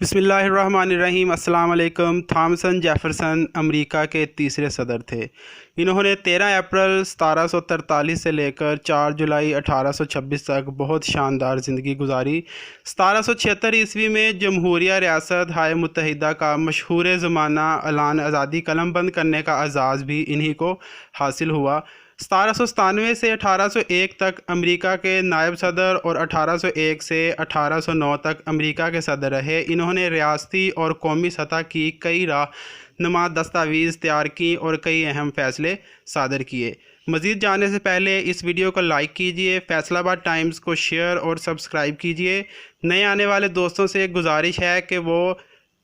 बिस्मिल्लाहिर्रहमानिर्रहीम। अस्सलाम वालेकुम। थॉमसन जेफरसन अमेरिका के तीसरे सदर थे। इन्होंने 13 अप्रैल 1743 से लेकर 4 जुलाई 1826 तक बहुत शानदार ज़िंदगी गुजारी। 1776 ईस्वी में जमहूरिया रियासत हाय मुत्तहिदा का मशहूर ज़माना ऐलान आज़ादी कलमबंद करने का एज़ाज़ भी इन्हीं को हासिल हुआ। 1797 से 1801 तक अमेरिका के नायब सदर और 1801 से 1809 तक अमेरिका के सदर रहे। इन्होंने रियासती और कौमी सतह की कई रहनुमा दस्तावेज़ तैयार की और कई अहम फ़ैसले सादर किए। मज़ीद जाने से पहले इस वीडियो को लाइक कीजिए, फैसलाबाद टाइम्स को शेयर और सब्सक्राइब कीजिए। नए आने वाले दोस्तों से एक गुजारिश है कि वो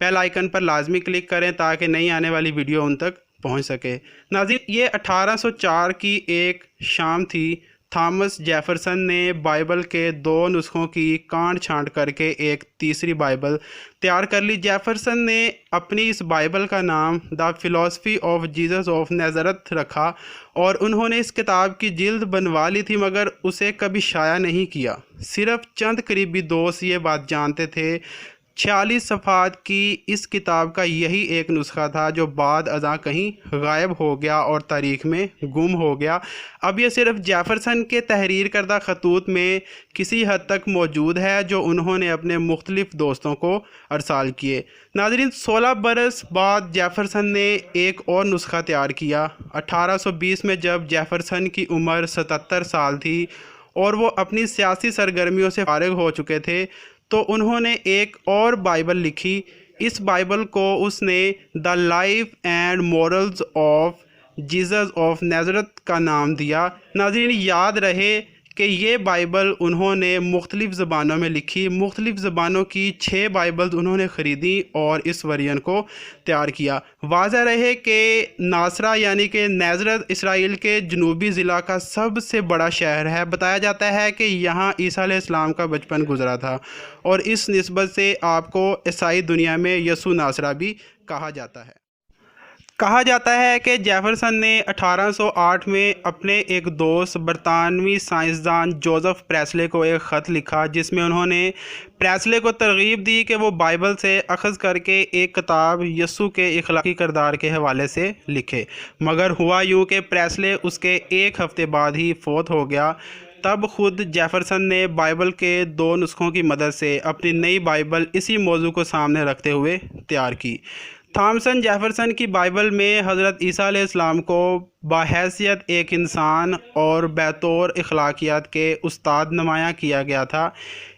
बेल आइकन पर लाजमी क्लिक करें ताकि नई आने वाली वीडियो उन तक पहुंच सके। नाज़रीन, ये 1804 की एक शाम थी। थॉमस जेफरसन ने बाइबल के 2 नुस्खों की काट छांट करके एक तीसरी बाइबल तैयार कर ली। जेफरसन ने अपनी इस बाइबल का नाम the philosophy of Jesus of Nazareth रखा और उन्होंने इस किताब की जिल्द बनवा ली थी, मगर उसे कभी शाया नहीं किया। सिर्फ चंद करीबी दोस्त ये बात जानते थे। 46 सफ़ात की इस किताब का यही एक नुस्खा था जो बाद अज़ां कहीं गायब हो गया और तारीख़ में गुम हो गया। अब ये सिर्फ जेफरसन के तहरीर करदा खतूत में किसी हद तक मौजूद है जो उन्होंने अपने मुख्तलिफ़ दोस्तों को अरसाल किए। नाज़रीन, 16 बरस बाद जेफरसन ने एक और नुस्खा तैयार किया। 1820 में जब जेफरसन की उम्र 77 साल थी और वो अपनी सियासी सरगर्मियों से फारिग हो चुके थे, तो उन्होंने एक और बाइबल लिखी। इस बाइबल को उसने the life and morals of Jesus of Nazareth का नाम दिया। नाज़रीन, याद रहे कि ये बाइबल उन्होंने मुख्तलिफ़ ज़बानों में लिखी। मुख्तलिफ़ ज़बानों की 6 बाइबल्स उन्होंने ख़रीदी और इस वर्जन को तैयार किया। वाज़ह रहे कि नासरा यानी कि नाज़रेथ इसराइल के जनूबी ज़िला का सबसे बड़ा शहर है। बताया जाता है कि यहाँ ईसा अलैहिस्सलाम का बचपन गुजरा था और इस निस्बत से आपको ईसाई दुनिया में यसू नासरा भी कहा जाता है। कहा जाता है कि जेफरसन ने 1808 में अपने एक दोस्त बरतानवी साइंसदान जोसेफ प्रेस्ले को एक ख़त लिखा जिसमें उन्होंने प्रेस्ले को तरगीब दी कि वो बाइबल से अख़ज़ करके एक किताब यसू के इखलाकी किरदार के हवाले से लिखे। मगर हुआ यूँ कि प्रेस्ले उसके एक हफ़्ते बाद ही फ़ौत हो गया। तब खुद जेफरसन ने बाइबल के 2 नुस्खों की मदद से अपनी नई बाइबल इसी मौजू को सामने रखते हुए तैयार की। थॉमसन जेफरसन की बाइबल में हज़रत ईसा अलैहिस्सलाम को बाहैसियत एक इंसान और बैतौर अखलाकियात के उस्ताद नुमाया किया गया था।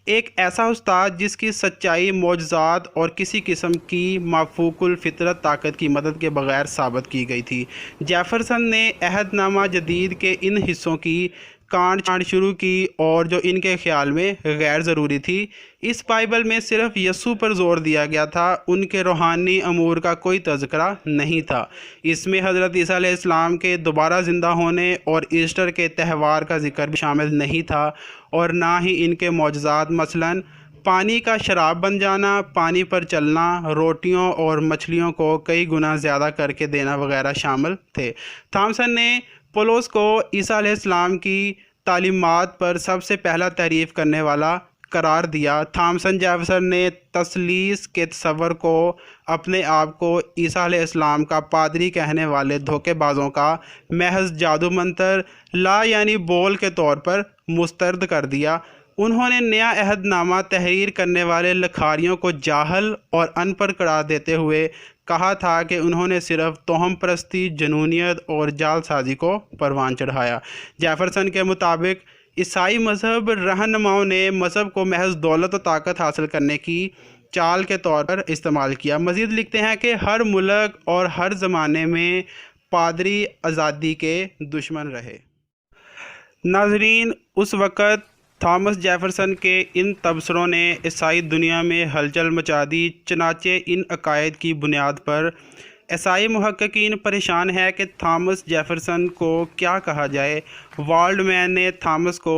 एक ऐसा उस्ताद जिसकी सच्चाई मौजज़ात और किसी किस्म की माफूकुल फितरत ताकत की मदद के बग़ैर साबित की गई थी। जेफरसन ने अहदनामा जदीद के इन हिस्सों की काट छांट शुरू की और जो इनके ख़्याल में गैर ज़रूरी थी। इस बाइबल में सिर्फ यसू पर ज़ोर दिया गया था, उनके रूहानी अमूर का कोई तज़किरा नहीं था। इसमें हज़रत ईसा अलैहिस्सलाम के दोबारा ज़िंदा होने और ईस्टर के त्यौहार का ज़िक्र भी शामिल नहीं था और ना ही इनके मौजज़ात मसलन पानी का शराब बन जाना, पानी पर चलना, रोटियों और मछलियों को कई गुना ज़्यादा करके देना वगैरह शामिल थे। थॉमसन ने पौलुस को ईसा अलैहिस्सलाम की तालीमात पर सबसे पहला तारीफ़ करने वाला करार दिया। थॉमसन जेफरसन ने तसलीस के तस्वर को अपने आप को ईसा अलैहिस्सलाम का पादरी कहने वाले धोखेबाजों का महज जादू मंतर ला यानी बोल के तौर पर मुस्तरद कर दिया। उन्होंने नया अहदनामा तहरीर करने वाले लखारियों को जाहल और अनपढ़ करार देते हुए कहा था कि उन्होंने सिर्फ तोहम परस्ती, जनूनियत और जालसाजी को परवान चढ़ाया। जेफरसन के मुताबिक ईसाई मज़हब रहनुमाओं ने मज़हब को महज दौलत और ताकत हासिल करने की चाल के तौर पर इस्तेमाल किया। मज़ीद लिखते हैं कि हर मुल्क और हर ज़माने में पादरी आज़ादी के दुश्मन रहे। नाज़रीन, उस वक़्त थॉमस जेफरसन के इन तबसरों ने ईसाई दुनिया में हलचल मचा दी। चनाचे इन अकायद की बुनियाद पर ईसाई मुहक्किकीन परेशान है कि थॉमस जेफरसन को क्या कहा जाए। वर्ल्ड मैन ने थॉमस को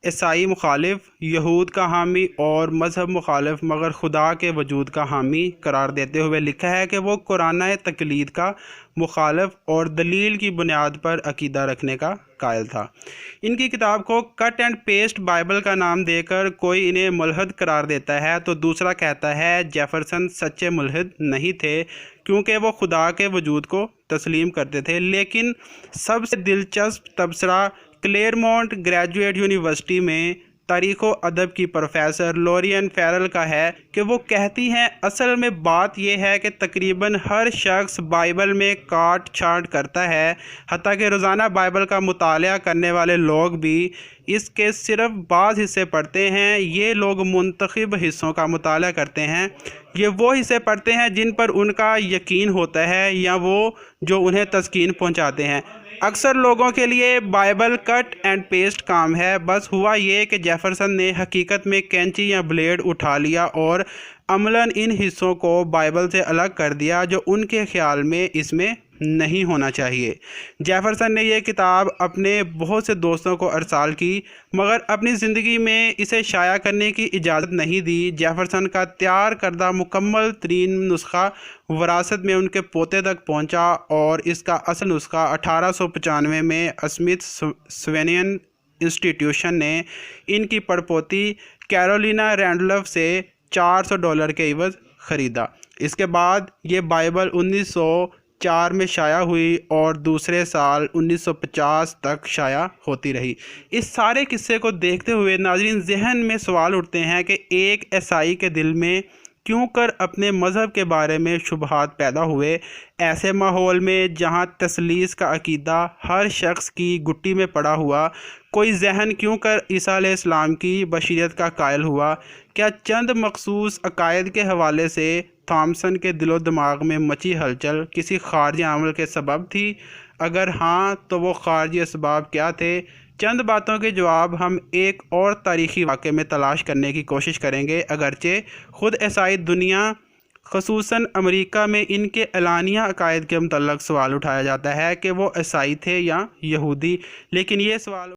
عیسائی مخالف، یہود کا حامی اور مذہب مخالف مگر خدا کے وجود کا حامی قرار دیتے ہوئے لکھا ہے کہ وہ قرآنہ تقلید کا مخالف اور دلیل کی بنیاد پر عقیدہ رکھنے کا قائل تھا۔ ان کی کتاب کو کٹ اینڈ پیسٹ بائبل کا نام دے کر کوئی انہیں ملحد قرار دیتا ہے تو دوسرا کہتا ہے جیفرسن سچے ملحد نہیں تھے کیونکہ وہ خدا کے وجود کو تسلیم کرتے تھے۔ لیکن سب سے دلچسپ تبصرہ کلیرمونٹ گریجویٹ یونیورسٹی میں تاریخ و ادب کی پروفیسر لورین فیرل کا ہے کہ وہ کہتی ہیں اصل میں بات یہ ہے کہ تقریباً ہر شخص بائبل میں کاٹ چھانٹ کرتا ہے، حتیٰ کہ روزانہ بائبل کا مطالعہ کرنے والے لوگ بھی اس کے صرف بعض حصے پڑھتے ہیں۔ یہ لوگ منتخب حصوں کا مطالعہ کرتے ہیں، یہ وہ حصے پڑھتے ہیں جن پر ان کا یقین ہوتا ہے یا وہ جو انہیں تسکین پہنچاتے ہیں۔ اکثر لوگوں کے لیے بائبل کٹ اینڈ پیسٹ کام ہے۔ بس ہوا یہ کہ جیفرسن نے حقیقت میں کینچی یا بلیڈ اٹھا لیا اور عملاً ان حصوں کو بائبل سے الگ کر دیا جو ان کے خیال میں اس میں نہیں ہونا چاہیے۔ جیفرسن نے یہ کتاب اپنے بہت سے دوستوں کو ارسال کی مگر اپنی زندگی میں اسے شائع کرنے کی اجازت نہیں دی۔ جیفرسن کا تیار کردہ مکمل ترین نسخہ وراثت میں ان کے پوتے تک پہنچا اور اس کا اصل نسخہ 1895 میں اسمتھ سوینین انسٹیٹیوشن نے ان کی پڑپوتی کیرولینا رینڈلف سے $400 کے عوض خریدا۔ اس کے بعد یہ بائبل 1904 میں شائع ہوئی اور دوسرے سال 1950 تک شائع ہوتی رہی۔ اس سارے قصے کو دیکھتے ہوئے ناظرین ذہن میں سوال اٹھتے ہیں کہ ایک عیسائی کے دل میں کیوں کر اپنے مذہب کے بارے میں شبہات پیدا ہوئے؟ ایسے ماحول میں جہاں تثلیث کا عقیدہ ہر شخص کی گٹی میں پڑا ہوا، کوئی ذہن کیوں کر عیسیٰ علیہ السلام کی بشریت کا قائل ہوا؟ کیا چند مخصوص عقائد کے حوالے سے تھامسن کے دل و دماغ میں مچی ہلچل کسی خارجی عامل کے سبب تھی؟ اگر ہاں تو وہ خارجی اسباب کیا تھے؟ چند باتوں کے جواب ہم ایک اور تاریخی واقعے میں تلاش کرنے کی کوشش کریں گے۔ اگرچہ خود عیسائی دنیا خصوصاً امریکہ میں ان کے اعلانیہ عقائد کے متعلق سوال اٹھایا جاتا ہے کہ وہ عیسائی تھے یا یہودی، لیکن یہ سوال